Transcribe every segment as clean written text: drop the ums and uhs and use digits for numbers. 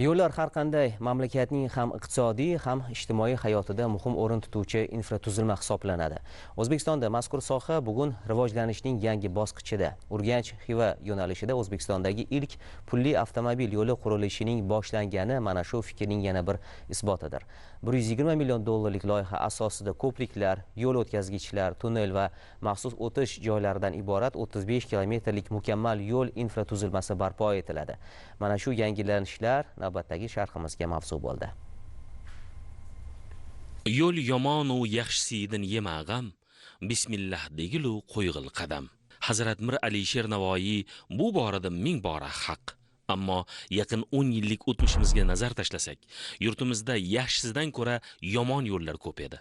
Yo'llar har qanday mamlakatning ham iqtisodiy, ham ijtimoiy hayotida muhim o'rin tutuvchi infratuzilma hisoblanadi. O'zbekistonda mazkur soha bugun rivojlanishning yangi bosqichida. Urganch-Xiva yo'nalishida O'zbekistondagi ilk pulli avtomobil yo'li qurilishining boshlangani mana shu fikrning yana bir isbotidir. 120 million dollarlik loyiha asosida ko'priklar, yo'l o'tkazgichlar, tunnel va maxsus o'tish joylaridan iborat 35 kilometrlik mukammal yo'l infratuzilmasi barpo etiladi. Mana shu yangilanishlar navbatdagi sharhimizga mavzu bo'ldi. Yo'l yomonu yaxshisidan yemag'am, bismillah degilu qo'yg'il qadam. Hazrat Mir Alisher Navoiy bu borada ming bora haq. Ammo yaqin 10 yillik o'tmishimizga nazar tashlasak, yurtimizda yaxshisidan ko'ra yomon yo'llar ko'p edi.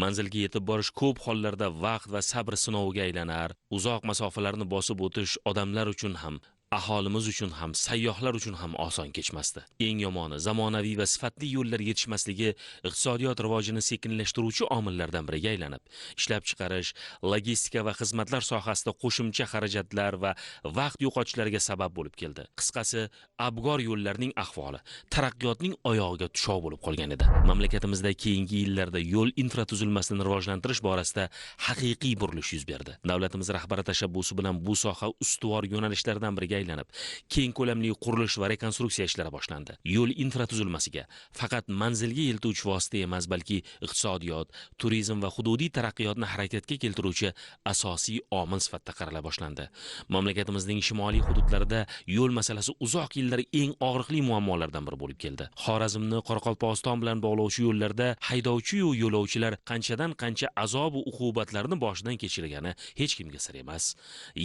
Manzilga yetib borish ko'p hollarda vaqt va sabr sinoviga aylanar. Uzoq masofalarni bosib o'tish odamlar uchun ham, aholimiz uchun ham, sayyohlar uchun ham oson kechmasdi. Eng yomoni zamonaviy va sifatli yo'llar yetishmasligi iqtisodiyot rivojini sekinlashtiruvchi omillardan biriga aylanib, ishlab chiqarish, logistika va xizmatlar sohasida qo'shimcha xarajatlar va vaqt yo'qotishlarga sabab bo'lib keldi. Qisqasi, abgor yo'llarning ahvoli taraqqiyotning oyog'iga tushov bo'lib qolgan edi. Mamlakatimizda keyingi yillarda yo'l infratuzilmasini rivojlantirish borasida haqiqiy burilish yuz berdi. Davlatimiz rahbari tashabbusi bilan bu soha ustuvor yo'nalishlardan biriga aylanib, keng ko'lamli qurilish va rekonstruksiya ishlari boshlandi. Yo'l infratuzilmasiga faqat manzilga eltuvchi vosita emas, balki iqtisodiyot, turizm va hududiy taraqqiyotni harakatga keltiruvchi asosiy omil sifatida qarala boshlandi. Mamlakatimizning shimoliy hududlarida yo'l masalasi uzoq yillar eng og'riqli muammolardan biri bo'lib keldi. Xorazmni Qoraqalpog'iston bilan bog'lovchi yo'llarda haydovchi va yo'lovchilar qanchadan qancha azob va uqubatlarni boshidan kechirgani hech kimga sir emas.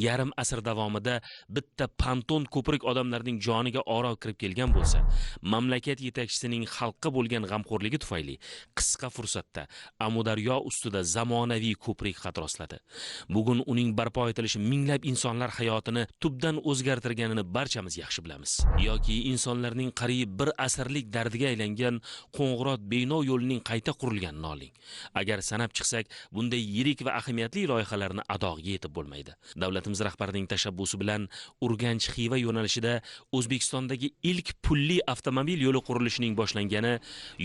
Yarim asr davomida bitta panton ko'prik odamlarning joniga oro kirib kelgan bo'lsa, mamlakat yetakchisining xalqqa bo'lgan g'amxo'rligi tufayli qisqa fursatda Amudaryo ustida zamonaviy ko'prik qad rostladi. Bugun uning barpo etilishi minglab insonlar hayotini tubdan o'zgartirganini barchamiz yaxshi bilamiz. Yoki insonlarning qariyb bir asrlik dardiga aylangan Qo'ng'irot-Beyno yo'lining qayta qurilganini oling. Agar sanab chiqsak, bunday yirik va ahamiyatli loyihalarni adog'iga yetib bo'lmaydi. Davlatimiz rahbarining tashabbusi bilan Urganch-Xiva yo'nalishida O'zbekistondagi ilk pulli avtomobil yo'li qurilishining boshlangani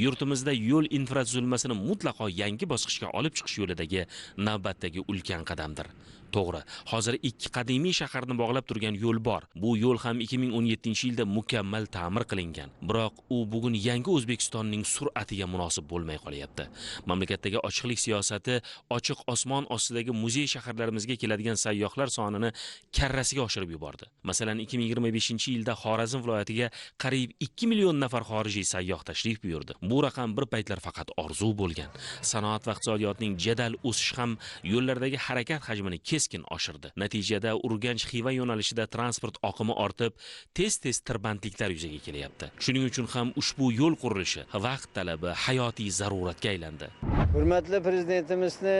yurtimizda yo'l infratuzilmasini mutlaqo yangi bosqichga olib chiqish yo'lidagi navbatdagi ulkan qadamdir. To'g'ri, hozir ikki qadimiy shaharni bog'lab turgan yo'l bor. Bu yo'l ham 2017-yilda mukammal ta'mir qilingan. Biroq u bugun yangi O'zbekistonning sur'atiga munosib bo'lmay qolyapti. Mamlakatdagi ochiqlik siyosati ochiq osmon ostidagi muzey shaharlarimizga keladigan sayyohlar sonini karrasiga oshirib yubordi. Masalan, 2025-yilda Xorazm viloyatiga qariyb 2 million nafar xorijiy sayyoh tashrif buyurdi. Bu raqam bir paytlar faqat orzu bo'lgan. Sanoat va iqtisodiyotning jadal o'sishi ham yo'llardagi harakat hajmini keskin oshirdi. Natijada Urganch-Xiva yo'nalishida transport oqimi ortib, tez-tez tirbandliklar yuzaga kelyapti. Shuning uchun ham ushbu yo'l qurilishi vaqt talabi, hayotiy zaruratga aylandi. Hurmatli prezidentimizni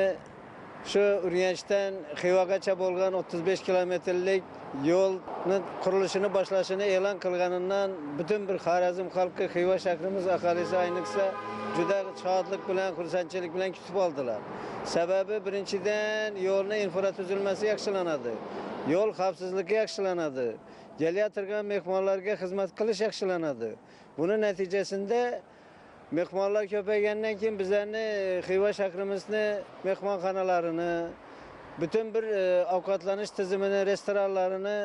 shu Urganchdan Xivagacha bo'lgan 35 kilometrlik yo'lni qurilishini boshlashini e'lon qilganidan butun bir Xorazm xalqi, Xiva shahrimiz aholisi ayniqsa juda shodlik bilan, xursandchilik bilan kutib oldilar. Sababi birinchidan yo'lning infratuzilmasi yaxshilanadi. Yo'l xavfsizligi yaxshilanadi. Kelayotgan mehmonlarga xizmat qilish yaxshilanadi. Buni natijasida mehmonlar ko'paygandan keyin bizlarni Xiva shahrimizni mehmonxonalarini, butun bir ovqatlanish tizimini, restoranlarini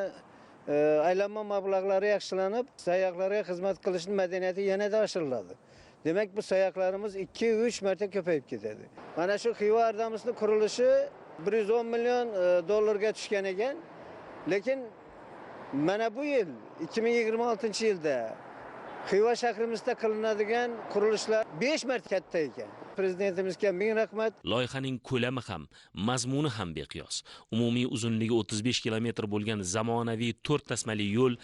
aylanma mablag'lari yaxshilanib, sayyohlarga xizmat qilishning madaniyati yanada oshiriladi. Demak, bu sayyohlarimiz 2-3 marta ko'payib ketadi. Mana shu Xiva ardamisining qurilishi 110 million dollarga tushgan ekan. Lekin mana bu yil 2026-yilda Xiva shahrimizda qilinadigan qurilishlar 5 marta katta ekan. Prezidentimizga ming rahmat. Loyihaning ko'lami ham, mazmuni ham beqiyos. Umumiy uzunligi 35 kilometr bo'lgan zamonaviy 4 tasmali yo'l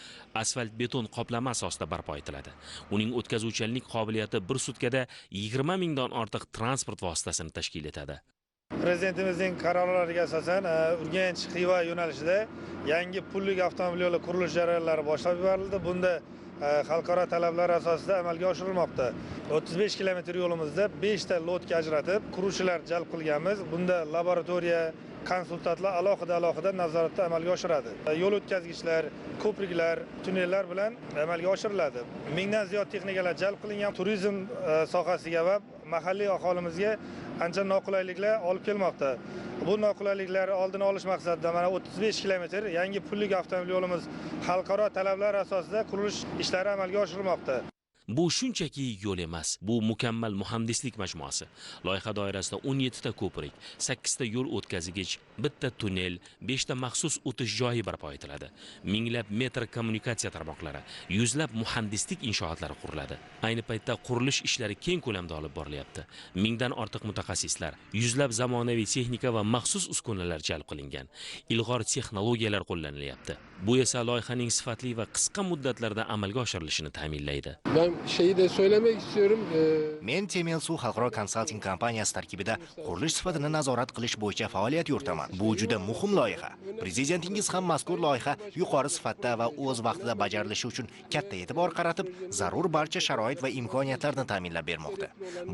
asfalt beton qoplama asosida barpo etiladi. Uning o'tkazuvchanlik qobiliyati bir sutkada 20 mingdan ortiq transport vositasini tashkil etadi. Prezidentimizning qarorlariga asosan Urganch-Xiva yo'nalishida yangi pullik avtomobil yo'li qurilish jarayonlari boshlab yuborildi. Bunda xalqaro talablar asosida amalga oshirilmoqda. 35 kilometr yo'limizda 5 ta lotka ajratib, quruvchilar jalb qilganmiz. Bunda laboratoriya, konsultantlar alohida nazoratda amalga oshiradi. Yo'l o'tkazgichlar, ko'priklar, tunnellar bilan amalga oshiriladi. 1000 dan ziyod texnikalar jalb qilingan. Turizm sohasiga va mahalliy aholimizga ancha noqulayliklar olib kelmoqda. Bu noqulayliklarni oldini olish maqsadida mana 35 kilometr yangi pullik avtomobil yo'limiz xalqaro talablar asosida qurilish ishlari amalga oshirilmoqda. Bu shunchaki yo'l emas, bu mukammal muhandislik majmuasi. Loyiha doirasida 17 ta ko'prik, 8 ta yo'l o'tkazgich, bitta tunnel, 5 ta maxsus o'tish joyi barpo etiladi. Minglab metr kommunikatsiya tarmoqlari, yuzlab muhandislik inshootlari quriladi. Ayni paytda qurilish ishlari keng ko'lamda olib borilyapti. 1000 dan ortiq mutaxassislar, yuzlab zamonaviy texnika va maxsus uskunalar jalb qilingan. Ilg'or texnologiyalar qo'llanilyapti. Bu esa loyihaning sifatli va qisqa muddatlarda amalga oshirilishini ta'minlaydi. Şeyi de söylemek istiyorum. Men Temel Suv xalqaro konsalting kompaniyasi tarkibida qurilish sifatini nazorat qilish bo'yicha faoliyat yuritaman. Bu juda muhim loyiha. Prezidentingiz ham mazkur loyiha yuqori sifatda va o'z vaqtida bajarilishi uchun katta e'tibor qaratib, zarur barcha sharoit va imkoniyatlarni ta'minlab bermoqda.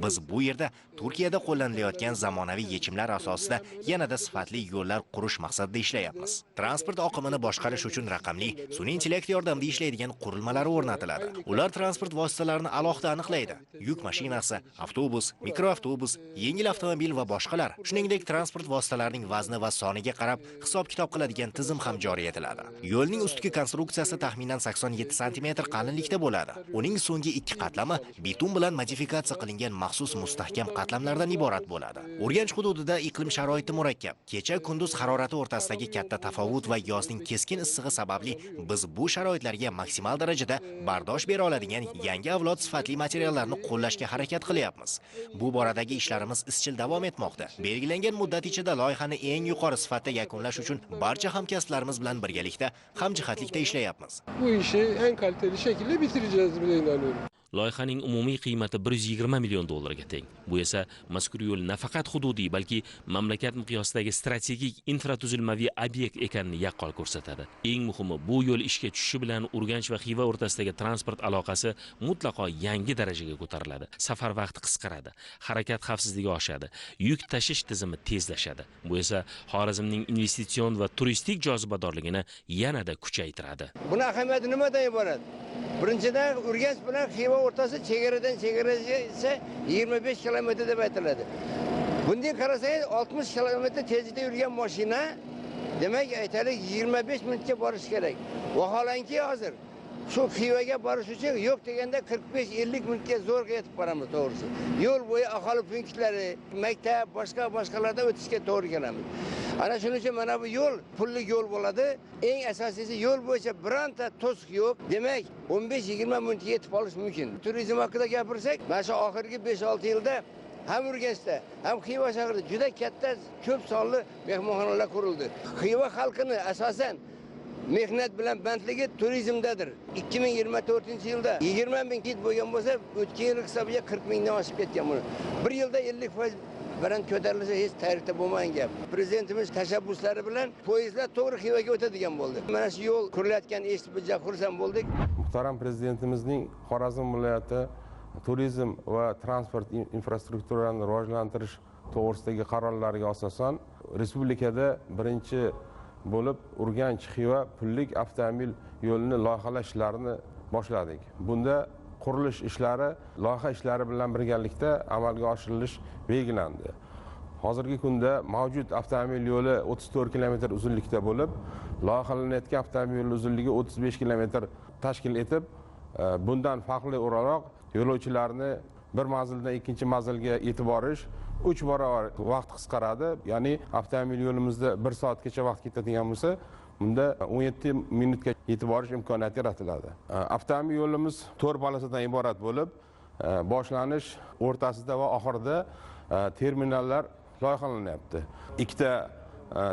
Biz bu yerda Turkiyada qo'llanilayotgan zamonaviy yechimlar asosida yanada sifatli yo'llar qurish maqsadida ishlayapmiz. Transport oqimini boshqarish uchun raqamli sun'iy intellekt yordamida ishlaydigan qurilmalar o'rnatiladi. Ular transport vositalarini alohida aniqlaydi. Yuk mashinasi, avtobus, mikroavtobus, yengil avtomobil va boshqalar, shuningdek transport vositalarining vazni va soniga qarab hisob-kitob qiladigan tizim ham joriy etiladi. Yo'lning ustki konstruksiyasi taxminan 87 sm qalinlikda bo'ladi. Uning so'nggi 2 qatlami beton bilan modifikatsiya qilingan maxsus mustahkam qatlamlardan iborat bo'ladi. Urganch hududida iqlim sharoiti murakkab. Kecha-kunduz harorati o'rtasidagi katta tafovut va yozning keskin issig'i sababli biz bu sharoitlarga maksimal darajada bardosh bera oladigan yangi avlod sifatli materiallarni qo'llashga harakat qilyapmiz. Bu boradagi ishlarimiz izchil davom etmoqda. Belgilangan muddat ichida loyihani eng yuqori sifatda yakunlash uchun barcha hamkasblarimiz bilan birgalikda hamjihatlikda ishlayapmiz. Bu işi en kaliteli şekilde bitireceğiz bile inanıyorum. Loyihaning umumiy qiymati 120 million dollarga teng. Bu esa mazkur yo'l nafaqat hududiy, balki mamlakat miqyosidagi strategik infratuzilmaviy obyekt ekanini yaqqol ko'rsatadi. Eng muhimi, bu yo'l ishga tushishi bilan Urganch va Xiva o'rtasidagi transport aloqasi mutlaqo yangi darajaga ko'tariladi. Safar vaqti qisqaradi, harakat xavfsizligi oshadi, yuk tashish tizimi tezlashadi. Bu esa Xorazmning investitsion va turistik jozibadorligini yanada kuchaytiradi. Buni ahamiyati nimadan iborat? Birinchidan Urganch bilan Xiva o'rtasi chegaradan chegaraga esa 25 kilometr deb aytiladi. Bundan qarasangiz 60 kilometr tezlikda yurgan mashina demak aytaylik 25 minutga borish kerak. Vaholanki hozir shu Xivaga borish uchun yo'q deganda 45-50 minutga zo'rg'a yetib boramiz, to'g'risi. Yo'l bo'yi aholi punktlari, maktab, boshqalardan o'tishga to'g'ri kelamiz. Ana shuning uchun mana bu yo'l pulli yo'l bo'ladi. Eng asosiysi yo'l bo'yicha bironta to'siq yo'q. Demak, 15-20 minutga yetib olish mumkin. Turizm haqida gapirsak, mana shu oxirgi 5-6 yilda ham Urganchda, ham Xiva shahrida juda katta ko'p sonli mehmonxonalar qurildi. Xiva xalqini asosan mehnat bilan bandligi turizmdadir. 2024-yilda 20 ming kit bo'lgan bo'lsa, o'tgan yil hisobiga 40 mingdan oshib ketgan buni. Bir yilda 50% baland ko'tarilsa hech tarixda bo'lmagan gap. Prezidentimiz tashabbuslari bilan poyezdlar to'g'ri Xivaga o'tadigan bo'ldi. Mana shu yo'l qurilayotgan eshitib biz xursand bo'ldik. Muhtaram prezidentimizning Xorazm viloyati turizm va transport infrastrukturalarni rivojlantirish to'g'risidagi qarorlariga asosan respublikada birinchi bo'lib Urganch-Xiva pullik avtomobil yo'lini loyihalash ishlarini boshladik. Bunda qurilish ishlari loyiha ishlari bilan birgalikda amalga oshirilish belgilandi. Hozirgi kunda mavjud avtomobil yo'li 34 kilometr uzunlikda bo'lib, loyihalanayotgan avtomobil yo'li uzunligi 35 kilometr tashkil etib, bundan farqli o'laroq yo'lovchilarni bir manzildan ikkinchi manzilga yetib borish 3 barobar vaqt qisqaradi. Ya'ni avtomobil yo'limizda 1 soatgacha vaqt ketadigan bo'lsa, bunda 17 minutga yetib borish imkoniyati yaratiladi. Avtomobil yo'limiz 4 polosadan iborat bo'lib, boshlanish, o'rtasida va oxirida terminallar loyihalanyapti. Ikkita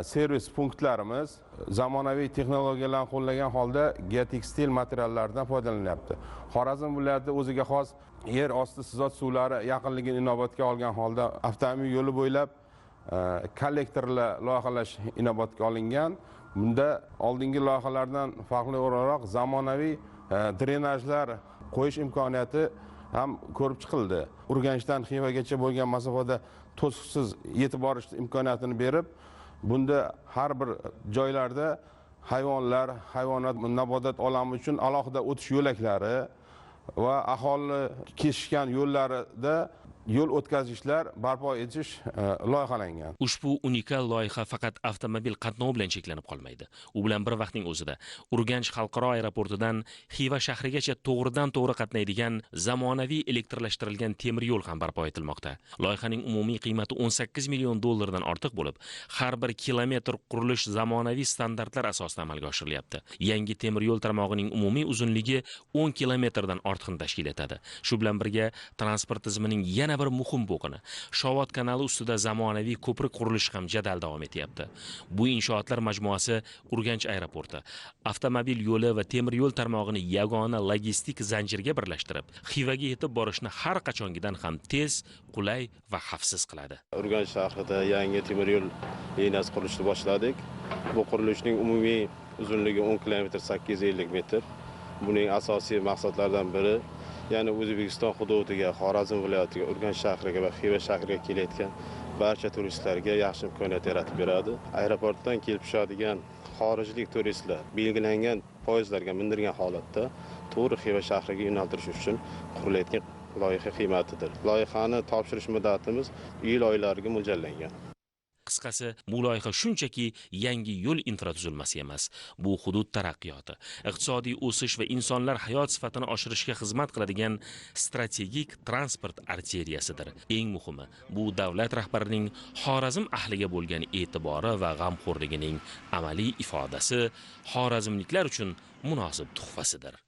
servis punktlarimiz zamonaviy texnologiyalarni qo'llagan holda geotekstil materiallardan foydalanyapti. Xorazm viloyati o'ziga xos yer osti sizot suvlari yaqinligini inobatga olgan holda avtomobil yo'li bo'ylab kollektorlar loyihalash inobatga olingan. Bunda oldingi loyihalardan farqli o'laroq zamonaviy drenajlar qo'yish imkoniyati ham ko'rib chiqildi. Urganchdan Xivagacha bo'lgan masofada to'siqsiz yetib borish imkoniyatini berib, Bunda har bir joylarda hayvonlar, hayvonot, nabot olami uchun alohida o'tish yo'laklari va aholi kesishgan yo'llarida yo'l o'tkazishlar barpo etish loyihalangan. Ushbu unikal loyiha faqat avtomobil qatnovi bilan cheklanib qolmaydi. U bilan bir vaqtning o'zida Urganch xalqaro aeroportidan Xiva shahrigacha to'g'ridan-to'g'ri qatnaydigan zamonaviy elektrlashtirilgan temir yo'l ham barpo etilmoqda. Loyihaning umumiy qiymati 18 million dollardan ortiq bo'lib, har bir kilometr qurilish zamonaviy standartlar asosida amalga oshirilyapti. Yangi temir yo'l tarmog'ining umumiy uzunligi 10 kilometrdan ortiqni tashkil etadi. Shu bilan birga transport tizimining yana bir muhim bo'g'ini Shovot kanali ustida zamonaviy ko'prik qurilishi ham jadal davom etyapti. Bu inshootlar majmuasi Urganch aeroporti, avtomobil yo'li va temir yo'l tarmog'ini yagona logistik zanjirga birlashtirib, Xivaga yetib borishni har qachongidan ham tez, qulay va xavfsiz qiladi. Urganch shahrida yangi temir yo'l liniyasi qurilishni boshladik. Bu qurilishning umumiy uzunligi 10 km 850 metr. Buning asosiy maqsadlaridan biri ya'ni O'zbekiston hududiga, Xorazm viloyatiga, Urganch shahriga va Xiva shahriga kelayotgan barcha turistlarga yaxshi imkoniyat yaratib beradi. Aeroportdan kelib tushadigan xorijlik turistlar belgilangan poyezdlarga mindirgan holatda to'g'ri Xiva shahriga yo'naltirish uchun qurilayotgan loyiha qiymatidir. Loyihani topshirish muddatimiz iyul oylariga mo'ljallangan. Qisqasi, bu loyiha shunchaki yangi yo'l infratuzilmasi emas. Bu hudud taraqqiyoti, iqtisodiy o'sish va insonlar hayot sifatini oshirishga xizmat qiladigan strategik transport arteriyasidir. Eng muhimi, bu davlat rahbarining Xorazm ahliga bo'lgan e'tibori va g'amxo'rligining amaliy ifodasi, xorazmliklar uchun munosib tuhfasidir.